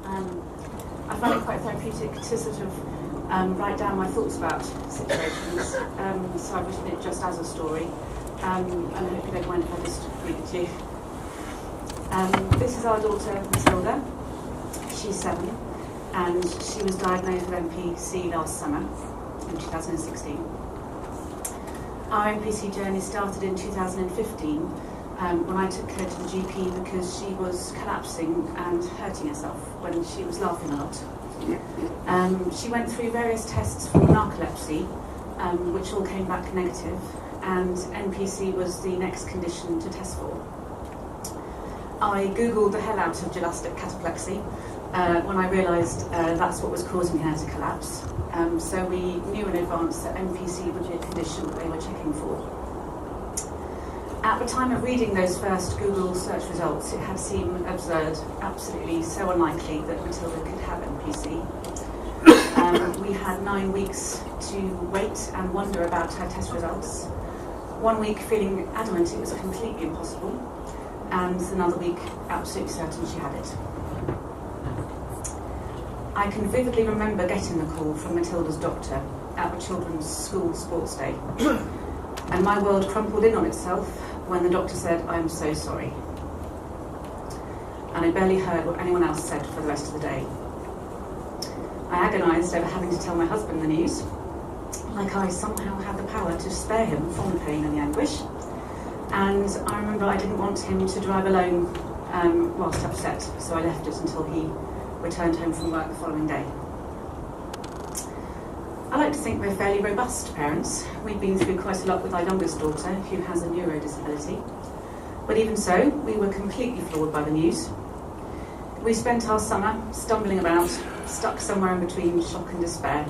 I find it quite therapeutic to sort of write down my thoughts about situations, so I've written it just as a story, and I hope you don't mind if I just read it to you. This is our daughter Matilda. She's 7, and she was diagnosed with NPC last summer in 2016. Our NPC journey started in 2015 when I took her to the GP because she was collapsing and hurting herself when she was laughing a lot. She went through various tests for narcolepsy, which all came back negative, and NPC was the next condition to test for. I googled the hell out of gelastic cataplexy when I realised that's what was causing her to collapse. So we knew in advance that NPC would be a condition that they were checking for. At the time of reading those first Google search results, it had seemed absurd, absolutely so unlikely that Matilda could have NPC. We had 9 weeks to wait and wonder about her test results. 1 week feeling adamant it was completely impossible, and another week absolutely certain she had it. I can vividly remember getting the call from Matilda's doctor at the children's school sports day, and my world crumpled in on itself when the doctor said, "I'm so sorry." And I barely heard what anyone else said for the rest of the day. I agonised over having to tell my husband the news, like I somehow had the power to spare him from the pain and the anguish. And I remember I didn't want him to drive alone whilst upset, so I left it until he returned home from work the following day. I like to think we're fairly robust parents. We've been through quite a lot with our youngest daughter, who has a neurodisability. But even so, we were completely floored by the news. We spent our summer stumbling about, stuck somewhere in between shock and despair,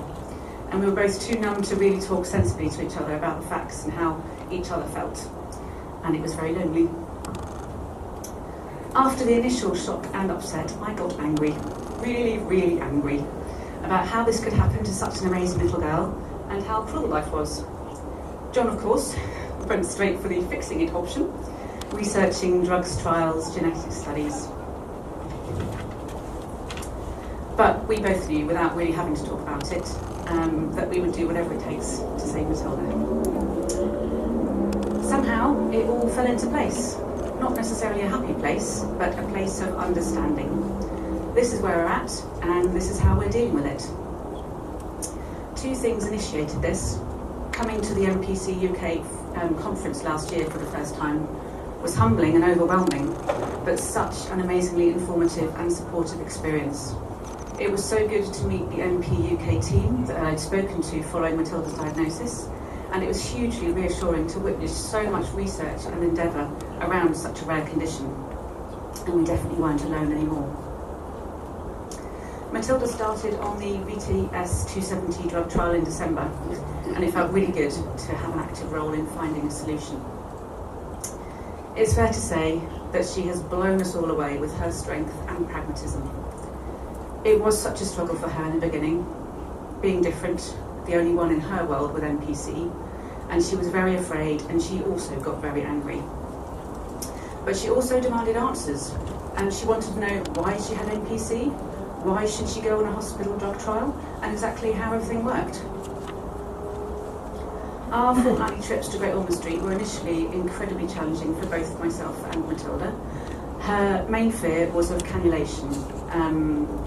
and we were both too numb to really talk sensibly to each other about the facts and how each other felt. And it was very lonely. After the initial shock and upset, I got angry, really, really angry, about how this could happen to such an amazing little girl and how cruel life was. John, of course, went straight for the fixing it option, researching drugs, trials, genetic studies. But we both knew, without really having to talk about it, that we would do whatever it takes to save Matilda. Somehow, it all fell into place. Not necessarily a happy place, but a place of understanding. This is where we're at, and this is how we're dealing with it. 2 things initiated this. Coming to the NPC UK conference last year for the first time was humbling and overwhelming, but such an amazingly informative and supportive experience. It was so good to meet the NPUK team that I'd spoken to following Matilda's diagnosis, and it was hugely reassuring to witness so much research and endeavour around such a rare condition. And we definitely weren't alone anymore. Matilda started on the VTS-270 drug trial in December, and it felt really good to have an active role in finding a solution. It's fair to say that she has blown us all away with her strength and pragmatism. It was such a struggle for her in the beginning, being different, the only one in her world with NPC, and she was very afraid, and she also got very angry. But she also demanded answers, and she wanted to know why she had NPC, why should she go on a hospital drug trial, and exactly how everything worked. Our fortnightly trips to Great Ormond Street were initially incredibly challenging for both myself and Matilda. Her main fear was of cannulation.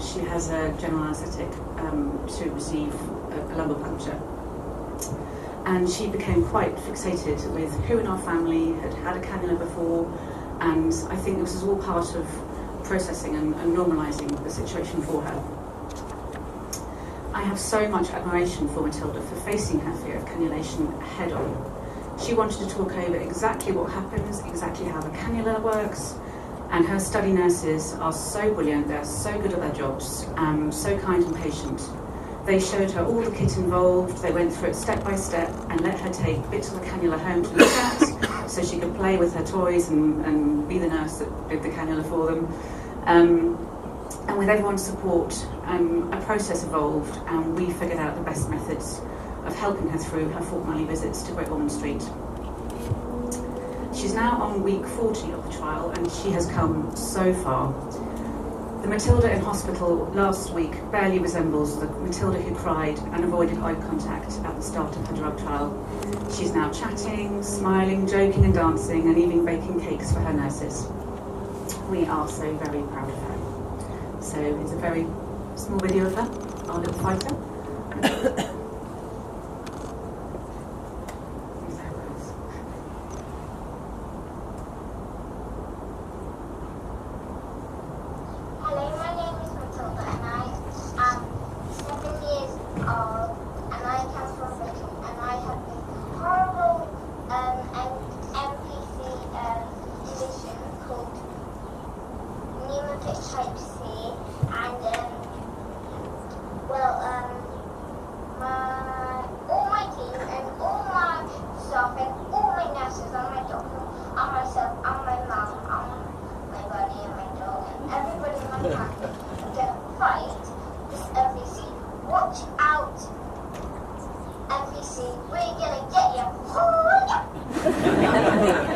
She has a general anaesthetic to receive a lumbar puncture. And she became quite fixated with who in our family had had a cannula before, and I think this was all part of processing and normalising the situation for her. I have so much admiration for Matilda for facing her fear of cannulation head on. She wanted to talk over exactly what happens, exactly how the cannula works, and her study nurses are so brilliant, they're so good at their jobs, so kind and patient. They showed her all the kit involved, they went through it step by step and let her take bits of the cannula home to look at so she could play with her toys and be the nurse that did the cannula for them. And with everyone's support, a process evolved and we figured out the best methods of helping her through her fortnightly visits to Great Ormond Street. She's now on week 40 of the trial and she has come so far. The Matilda in hospital last week barely resembles the Matilda who cried and avoided eye contact at the start of her drug trial. She's now chatting, smiling, joking and dancing, and even baking cakes for her nurses. We are so very proud of her. So it's a very small video of her, our little fighter. Hello, my name is Matilda and I am 7 years old and I come from Britain and I have this horrible NPC condition called Niemann-Pick type C and all my team and all my staff and all my nurses and my doctor and myself and my mum and my buddy and my dog and everybody in my family are going to fight this NPC. Watch out, NPC, we're going to get you.